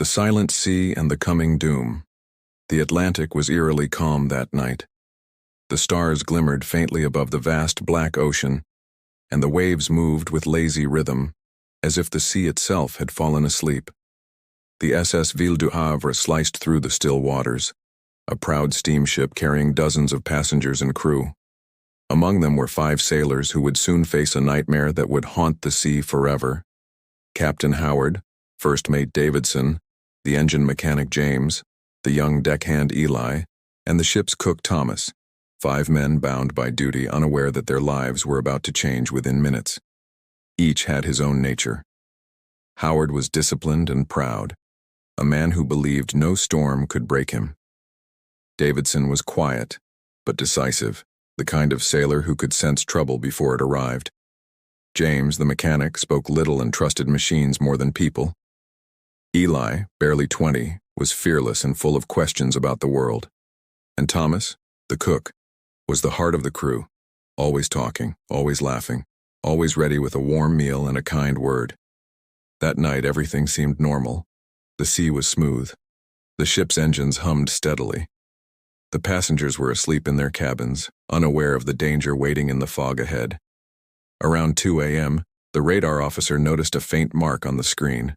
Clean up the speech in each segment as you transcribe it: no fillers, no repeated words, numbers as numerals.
The silent sea and the coming doom. The Atlantic was eerily calm that night. The stars glimmered faintly above the vast black ocean, and the waves moved with lazy rhythm, as if the sea itself had fallen asleep. The SS Ville du Havre sliced through the still waters, a proud steamship carrying dozens of passengers and crew. Among them were 5 sailors who would soon face a nightmare that would haunt the sea forever. Captain Howard, First Mate Davidson, the engine mechanic James, the young deckhand Eli, and the ship's cook Thomas, 5 men bound by duty, unaware that their lives were about to change within minutes. Each had his own nature. Howard was disciplined and proud, a man who believed no storm could break him. Davidson was quiet, but decisive, the kind of sailor who could sense trouble before it arrived. James, the mechanic, spoke little and trusted machines more than people. Eli, barely 20, was fearless and full of questions about the world. And Thomas, the cook, was the heart of the crew, always talking, always laughing, always ready with a warm meal and a kind word. That night everything seemed normal. The sea was smooth. The ship's engines hummed steadily. The passengers were asleep in their cabins, unaware of the danger waiting in the fog ahead. Around 2 a.m., the radar officer noticed a faint mark on the screen.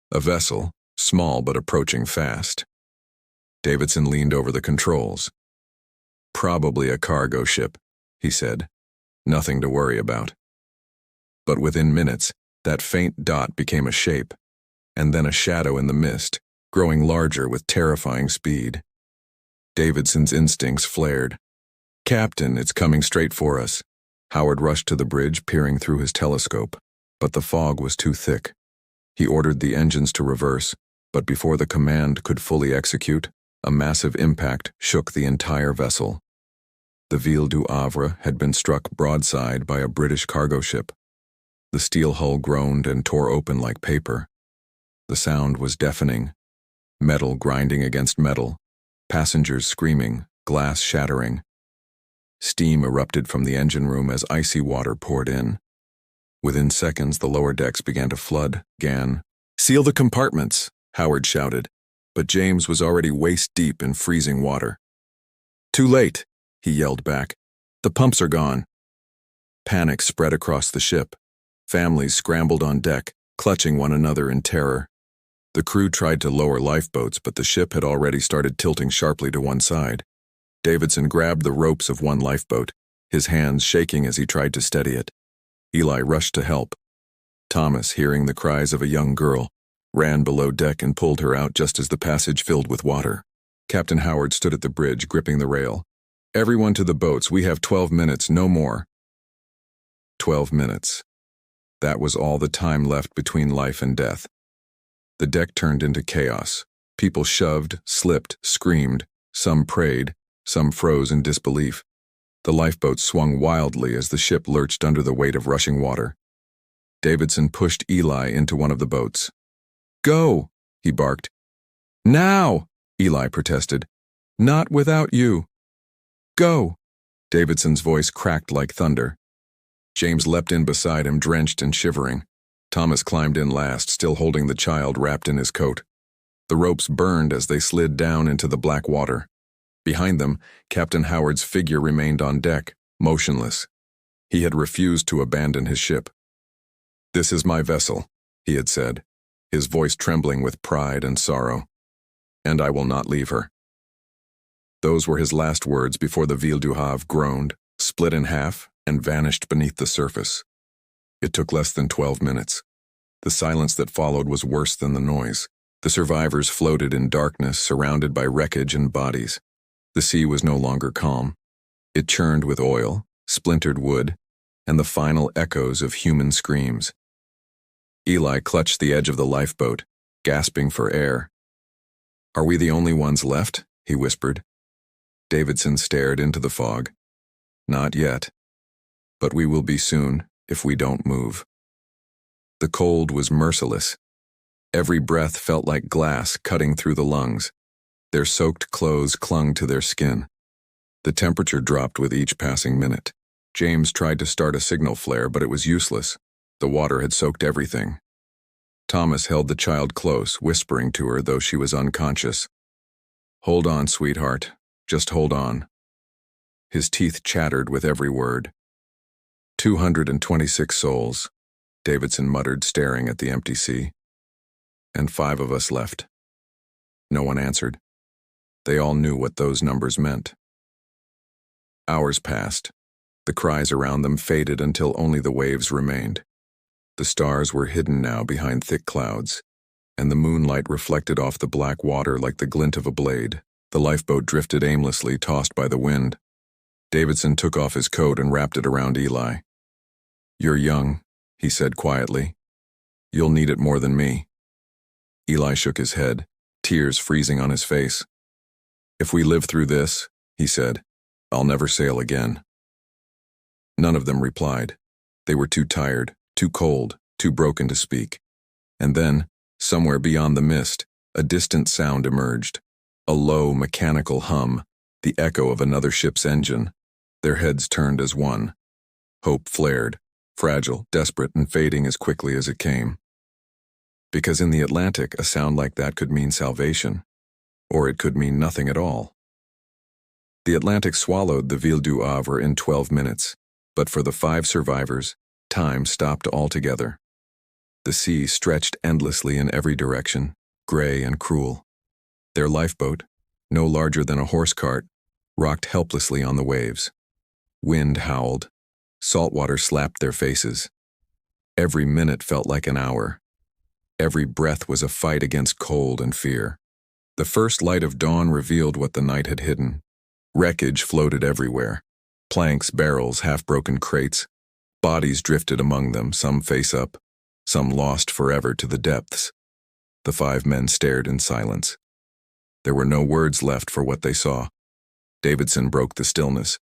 A vessel, small but approaching fast. Davidson leaned over the controls. "Probably a cargo ship," he said. "Nothing to worry about." But within minutes, that faint dot became a shape, and then a shadow in the mist, growing larger with terrifying speed. Davidson's instincts flared. "Captain, it's coming straight for us." Howard rushed to the bridge, peering through his telescope, but the fog was too thick. He ordered the engines to reverse, but before the command could fully execute, a massive impact shook the entire vessel. The Ville du Havre had been struck broadside by a British cargo ship. The steel hull groaned and tore open like paper. The sound was deafening, metal grinding against metal, passengers screaming, glass shattering. Steam erupted from the engine room as icy water poured in. Within seconds, the lower decks began to flood. "Seal the compartments," Howard shouted, but James was already waist-deep in freezing water. "Too late," he yelled back. "The pumps are gone." Panic spread across the ship. Families scrambled on deck, clutching one another in terror. The crew tried to lower lifeboats, but the ship had already started tilting sharply to one side. Davidson grabbed the ropes of one lifeboat, his hands shaking as he tried to steady it. Eli rushed to help. Thomas, hearing the cries of a young girl, ran below deck and pulled her out just as the passage filled with water. Captain Howard stood at the bridge, gripping the rail. "Everyone to the boats, we have 12 minutes, no more." 12 minutes. That was all the time left between life and death. The deck turned into chaos. People shoved, slipped, screamed. Some prayed, some froze in disbelief. The lifeboat swung wildly as the ship lurched under the weight of rushing water. Davidson pushed Eli into one of the boats. "Go," he barked. "Now," Eli protested. "Not without you." "Go." Davidson's voice cracked like thunder. James leapt in beside him, drenched and shivering. Thomas climbed in last, still holding the child wrapped in his coat. The ropes burned as they slid down into the black water. Behind them, Captain Howard's figure remained on deck, motionless. He had refused to abandon his ship. "This is my vessel," he had said, his voice trembling with pride and sorrow. "And I will not leave her." Those were his last words before the Ville du Havre groaned, split in half, and vanished beneath the surface. It took less than 12 minutes. The silence that followed was worse than the noise. The survivors floated in darkness, surrounded by wreckage and bodies. The sea was no longer calm. It churned with oil, splintered wood, and the final echoes of human screams. Eli clutched the edge of the lifeboat, gasping for air. "Are we the only ones left?" he whispered. Davidson stared into the fog. "Not yet. But we will be soon, if we don't move." The cold was merciless. Every breath felt like glass cutting through the lungs. Their soaked clothes clung to their skin. The temperature dropped with each passing minute. James tried to start a signal flare, but it was useless. The water had soaked everything. Thomas held the child close, whispering to her, though she was unconscious. "Hold on, sweetheart. Just hold on." His teeth chattered with every word. 226 souls, Davidson muttered, staring at the empty sea. "And 5 of us left." No one answered. They all knew what those numbers meant. Hours passed. The cries around them faded until only the waves remained. The stars were hidden now behind thick clouds, and the moonlight reflected off the black water like the glint of a blade. The lifeboat drifted aimlessly, tossed by the wind. Davidson took off his coat and wrapped it around Eli. "You're young," he said quietly. "You'll need it more than me." Eli shook his head, tears freezing on his face. "If we live through this," he said, "I'll never sail again." None of them replied. They were too tired, too cold, too broken to speak. And then, somewhere beyond the mist, a distant sound emerged. A low, mechanical hum, the echo of another ship's engine. Their heads turned as one. Hope flared, fragile, desperate, and fading as quickly as it came. Because in the Atlantic, a sound like that could mean salvation, or it could mean nothing at all. The Atlantic swallowed the Ville du Havre in 12 minutes, but for the 5 survivors, time stopped altogether. The sea stretched endlessly in every direction, gray and cruel. Their lifeboat, no larger than a horse cart, rocked helplessly on the waves. Wind howled. Salt water slapped their faces. Every minute felt like an hour. Every breath was a fight against cold and fear. The first light of dawn revealed what the night had hidden. Wreckage floated everywhere. Planks, barrels, half-broken crates. Bodies drifted among them, some face up, some lost forever to the depths. The 5 men stared in silence. There were no words left for what they saw. Davidson broke the stillness.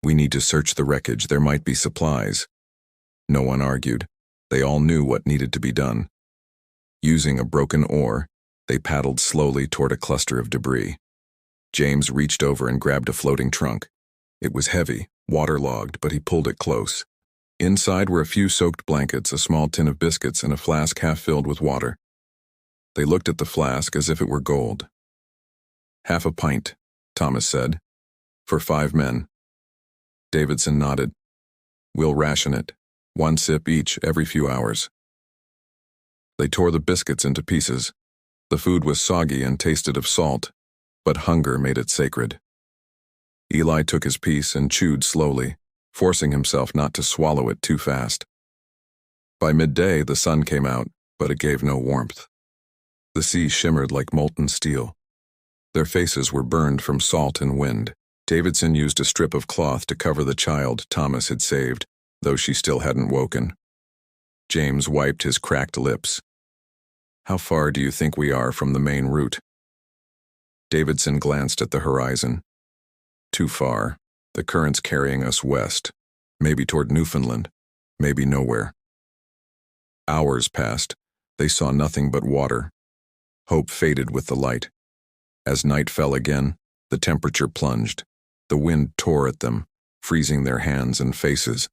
"We need to search the wreckage. There might be supplies." No one argued. They all knew what needed to be done. Using a broken oar, they paddled slowly toward a cluster of debris. James reached over and grabbed a floating trunk. It was heavy, waterlogged, but he pulled it close. Inside were a few soaked blankets, a small tin of biscuits, and a flask half filled with water. They looked at the flask as if it were gold. "Half a pint," Thomas said. "For 5 men." Davidson nodded. "We'll ration it. 1 sip each every few hours." They tore the biscuits into pieces. The food was soggy and tasted of salt, but hunger made it sacred. Eli took his piece and chewed slowly, forcing himself not to swallow it too fast. By midday, the sun came out, but it gave no warmth. The sea shimmered like molten steel. Their faces were burned from salt and wind. Davidson used a strip of cloth to cover the child Thomas had saved, though she still hadn't woken. James wiped his cracked lips. "How far do you think we are from the main route?" Davidson glanced at the horizon. "Too far. The current's carrying us west, maybe toward Newfoundland, maybe nowhere." Hours passed. They saw nothing but water. Hope faded with the light. As night fell again, the temperature plunged. The wind tore at them, freezing their hands and faces.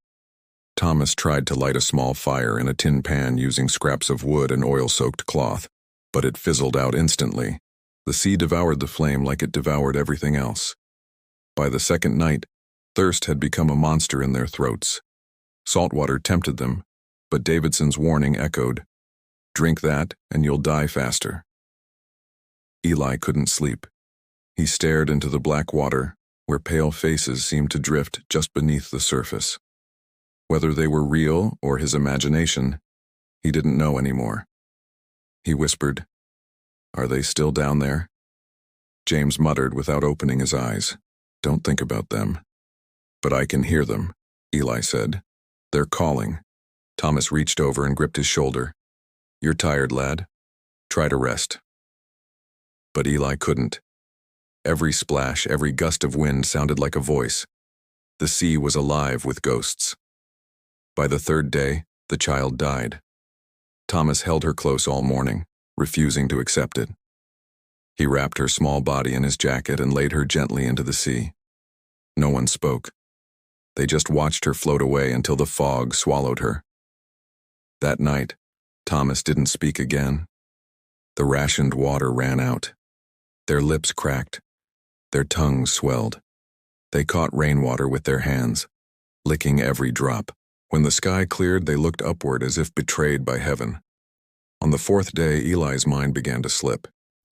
Thomas tried to light a small fire in a tin pan using scraps of wood and oil-soaked cloth, but it fizzled out instantly. The sea devoured the flame like it devoured everything else. By the second night, thirst had become a monster in their throats. Salt water tempted them, but Davidson's warning echoed, "Drink that and you'll die faster." Eli couldn't sleep. He stared into the black water, where pale faces seemed to drift just beneath the surface. Whether they were real or his imagination, he didn't know anymore. He whispered, "Are they still down there?" James muttered without opening his eyes, "Don't think about them." "But I can hear them," Eli said. "They're calling." Thomas reached over and gripped his shoulder. "You're tired, lad. Try to rest." But Eli couldn't. Every splash, every gust of wind sounded like a voice. The sea was alive with ghosts. By the 3rd day, the child died. Thomas held her close all morning, refusing to accept it. He wrapped her small body in his jacket and laid her gently into the sea. No one spoke. They just watched her float away until the fog swallowed her. That night, Thomas didn't speak again. The rationed water ran out. Their lips cracked. Their tongues swelled. They caught rainwater with their hands, licking every drop. When the sky cleared, they looked upward as if betrayed by heaven. On the fourth day, Eli's mind began to slip.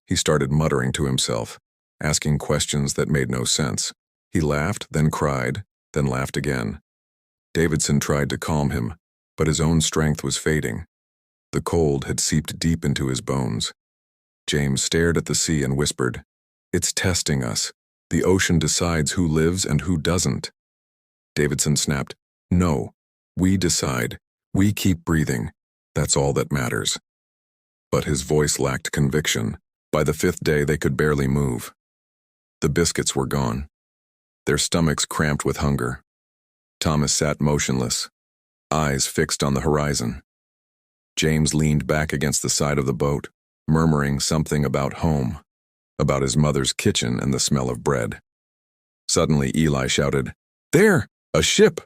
He started muttering to himself, asking questions that made no sense. He laughed, then cried, then laughed again. Davidson tried to calm him, but his own strength was fading. The cold had seeped deep into his bones. James stared at the sea and whispered, "It's testing us. The ocean decides who lives and who doesn't." Davidson snapped, "No, we decide. We keep breathing. That's all that matters." But his voice lacked conviction. By the fifth day, they could barely move. The biscuits were gone. Their stomachs cramped with hunger. Thomas sat motionless, eyes fixed on the horizon. James leaned back against the side of the boat, murmuring something about home, about his mother's kitchen and the smell of bread. Suddenly, Eli shouted, "There! A ship!"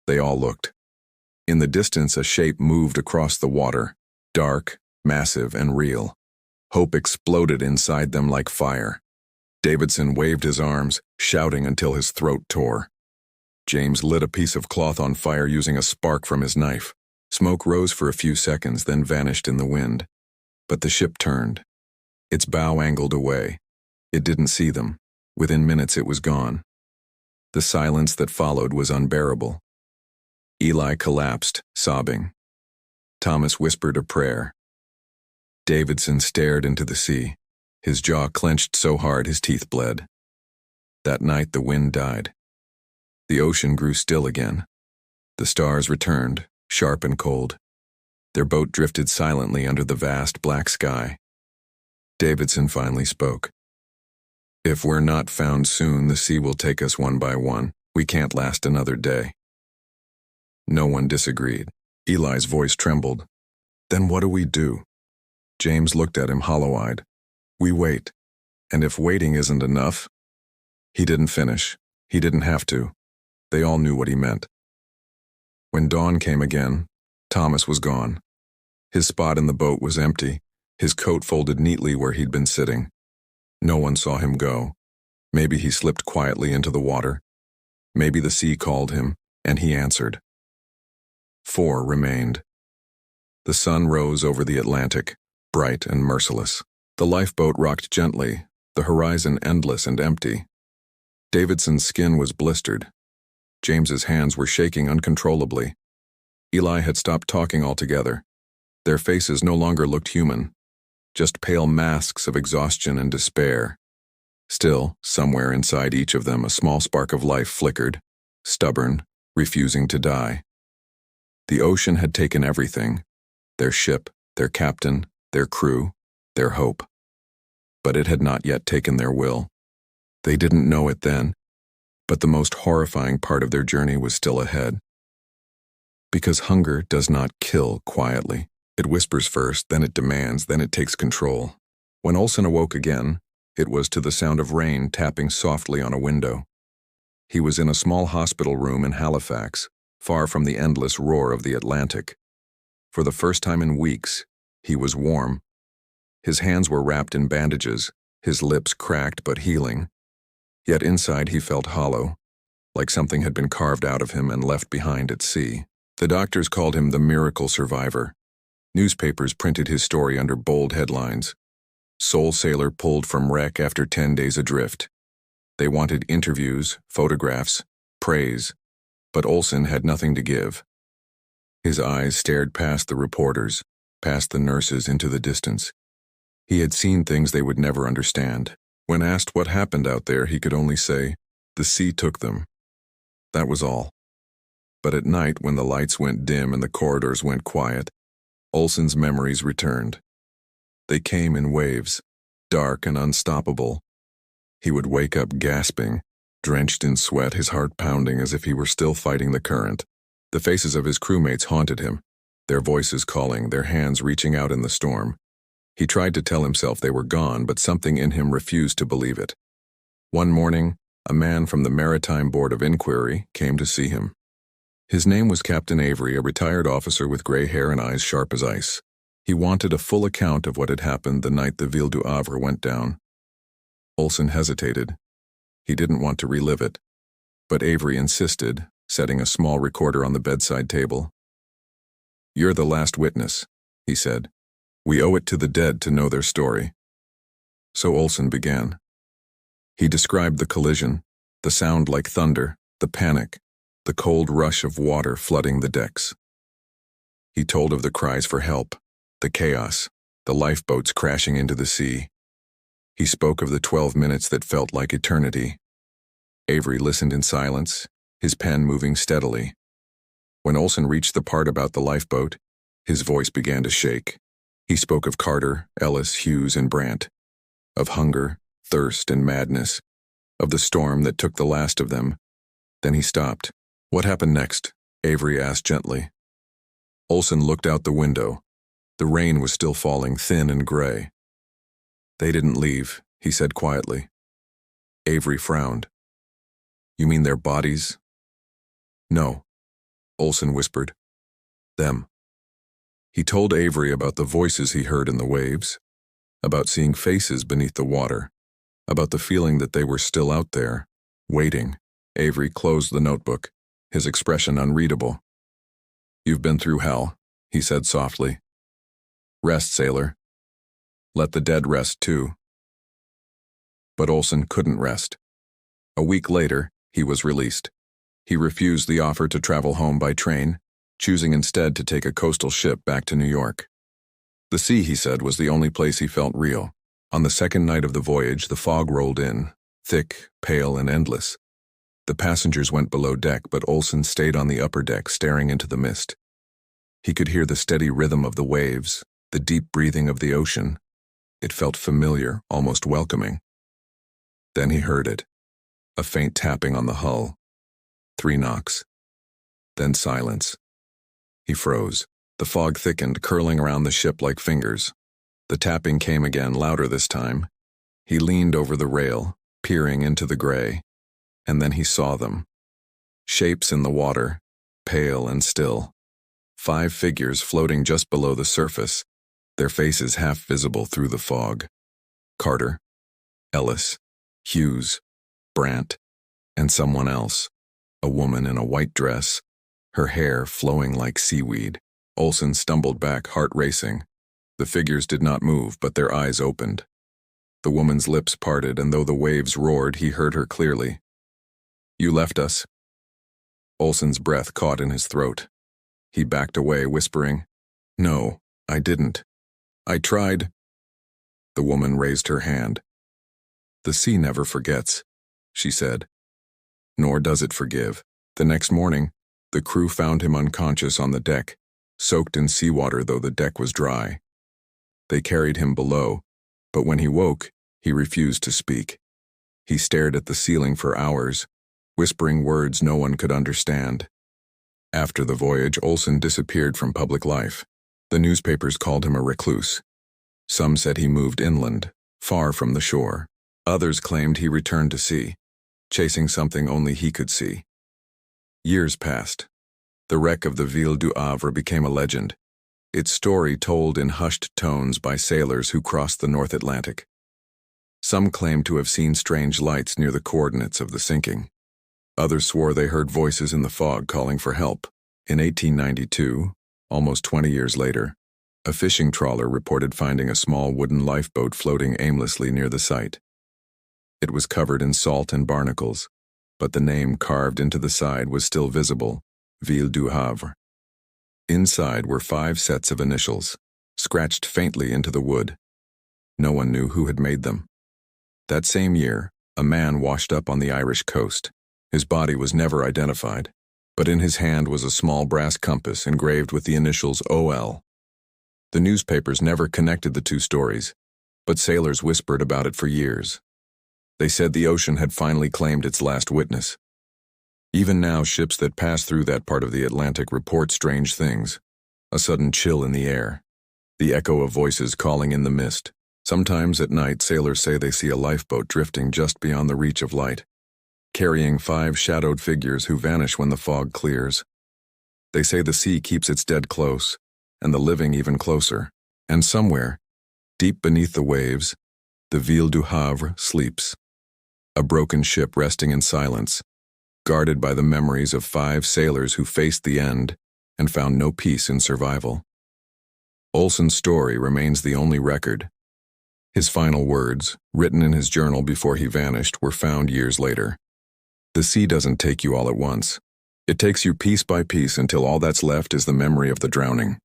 They all looked. In the distance, a shape moved across the water, dark, massive, and real. Hope exploded inside them like fire. Davidson waved his arms, shouting until his throat tore. James lit a piece of cloth on fire using a spark from his knife. Smoke rose for a few seconds, then vanished in the wind. But the ship turned. Its bow angled away. It didn't see them. Within minutes it was gone. The silence that followed was unbearable. Eli collapsed, sobbing. Thomas whispered a prayer. Davidson stared into the sea. His jaw clenched so hard his teeth bled. That night the wind died. The ocean grew still again. The stars returned, sharp and cold. Their boat drifted silently under the vast black sky. Davidson finally spoke. "If we're not found soon, the sea will take us one by one. We can't last another day." No one disagreed. Eli's voice trembled. "Then what do we do?" James looked at him hollow-eyed. "We wait. And if waiting isn't enough..." He didn't finish. He didn't have to. They all knew what he meant. When dawn came again, Thomas was gone. His spot in the boat was empty, his coat folded neatly where he'd been sitting. No one saw him go. Maybe he slipped quietly into the water. Maybe the sea called him, and he answered. 4 remained. The sun rose over the Atlantic, bright and merciless. The lifeboat rocked gently, the horizon endless and empty. Davidson's skin was blistered. James's hands were shaking uncontrollably. Eli had stopped talking altogether. Their faces no longer looked human, just pale masks of exhaustion and despair. Still, somewhere inside each of them, a small spark of life flickered, stubborn, refusing to die. The ocean had taken everything, their ship, their captain, their crew, their hope. But it had not yet taken their will. They didn't know it then, but the most horrifying part of their journey was still ahead. Because hunger does not kill quietly. It whispers first, then it demands, then it takes control. When Olsen awoke again, it was to the sound of rain tapping softly on a window. He was in a small hospital room in Halifax, far from the endless roar of the Atlantic. For the first time in weeks, he was warm. His hands were wrapped in bandages, his lips cracked but healing. Yet inside he felt hollow, like something had been carved out of him and left behind at sea. The doctors called him the miracle survivor. Newspapers printed his story under bold headlines. Soul sailor pulled from wreck after 10 days adrift. They wanted interviews, photographs, praise, but Olsen had nothing to give. His eyes stared past the reporters, past the nurses into the distance. He had seen things they would never understand. When asked what happened out there, he could only say, "The sea took them." That was all. But at night, when the lights went dim and the corridors went quiet, Olsen's memories returned. They came in waves, dark and unstoppable. He would wake up gasping, drenched in sweat, his heart pounding as if he were still fighting the current. The faces of his crewmates haunted him, their voices calling, their hands reaching out in the storm. He tried to tell himself they were gone, but something in him refused to believe it. One morning, a man from the Maritime Board of Inquiry came to see him. His name was Captain Avery, a retired officer with gray hair and eyes sharp as ice. He wanted a full account of what had happened the night the Ville du Havre went down. Olsen hesitated. He didn't want to relive it, but Avery insisted, setting a small recorder on the bedside table. "You're the last witness," he said. "We owe it to the dead to know their story." So Olsen began. He described the collision, the sound like thunder, the panic, the cold rush of water flooding the decks. He told of the cries for help, the chaos, the lifeboats crashing into the sea. He spoke of the 12 minutes that felt like eternity. Avery listened in silence, his pen moving steadily. When Olsen reached the part about the lifeboat, his voice began to shake. He spoke of Carter, Ellis, Hughes, and Brandt, of hunger, thirst, and madness, of the storm that took the last of them. Then he stopped. "What happened next?" Avery asked gently. Olsen looked out the window. The rain was still falling, thin and gray. "They didn't leave," he said quietly. Avery frowned. "You mean their bodies?" "No," Olsen whispered. "Them." He told Avery about the voices he heard in the waves, about seeing faces beneath the water, about the feeling that they were still out there, waiting. Avery closed the notebook, his expression unreadable. "You've been through hell," he said softly. "Rest, sailor. Let the dead rest too." But Olsen couldn't rest. A week later, he was released. He refused the offer to travel home by train, choosing instead to take a coastal ship back to New York. The sea, he said, was the only place he felt real. On the second night of the voyage, the fog rolled in, thick, pale, and endless. The passengers went below deck, but Olsen stayed on the upper deck, staring into the mist. He could hear the steady rhythm of the waves, the deep breathing of the ocean. It felt familiar, almost welcoming. Then he heard it, a faint tapping on the hull. 3 knocks. Then silence. He froze. The fog thickened, curling around the ship like fingers. The tapping came again, louder this time. He leaned over the rail, peering into the gray, and then he saw them. Shapes in the water, pale and still. 5 figures floating just below the surface, their faces half visible through the fog. Carter, Ellis, Hughes, Brandt, and someone else, a woman in a white dress, her hair flowing like seaweed. Olsen stumbled back, heart racing. The figures did not move, but their eyes opened. The woman's lips parted, and though the waves roared, he heard her clearly. "You left us." Olsen's breath caught in his throat. He backed away, whispering, "No, I didn't. I tried." The woman raised her hand. "The sea never forgets," she said. Nor does it forgive. The next morning, the crew found him unconscious on the deck, soaked in seawater though the deck was dry. They carried him below, but when he woke, he refused to speak. He stared at the ceiling for hours, whispering words no one could understand. After the voyage, Olsen disappeared from public life. The newspapers called him a recluse. Some said he moved inland, far from the shore. Others claimed he returned to sea, chasing something only he could see. Years passed. The wreck of the Ville du Havre became a legend, its story told in hushed tones by sailors who crossed the North Atlantic. Some claimed to have seen strange lights near the coordinates of the sinking. Others swore they heard voices in the fog calling for help. In 1892, almost 20 years later, a fishing trawler reported finding a small wooden lifeboat floating aimlessly near the site. It was covered in salt and barnacles, but the name carved into the side was still visible, Ville du Havre. Inside were 5 sets of initials, scratched faintly into the wood. No one knew who had made them. That same year, a man washed up on the Irish coast. His body was never identified, but in his hand was a small brass compass engraved with the initials OL. The newspapers never connected the 2 stories, but sailors whispered about it for years. They said the ocean had finally claimed its last witness. Even now, ships that pass through that part of the Atlantic report strange things. A sudden chill in the air, the echo of voices calling in the mist. Sometimes at night, sailors say they see a lifeboat drifting just beyond the reach of light, carrying 5 shadowed figures who vanish when the fog clears. They say the sea keeps its dead close, and the living even closer. And somewhere, deep beneath the waves, the Ville du Havre sleeps, a broken ship resting in silence, guarded by the memories of 5 sailors who faced the end and found no peace in survival. Olson's story remains the only record. His final words, written in his journal before he vanished, were found years later. The sea doesn't take you all at once. It takes you piece by piece until all that's left is the memory of the drowning.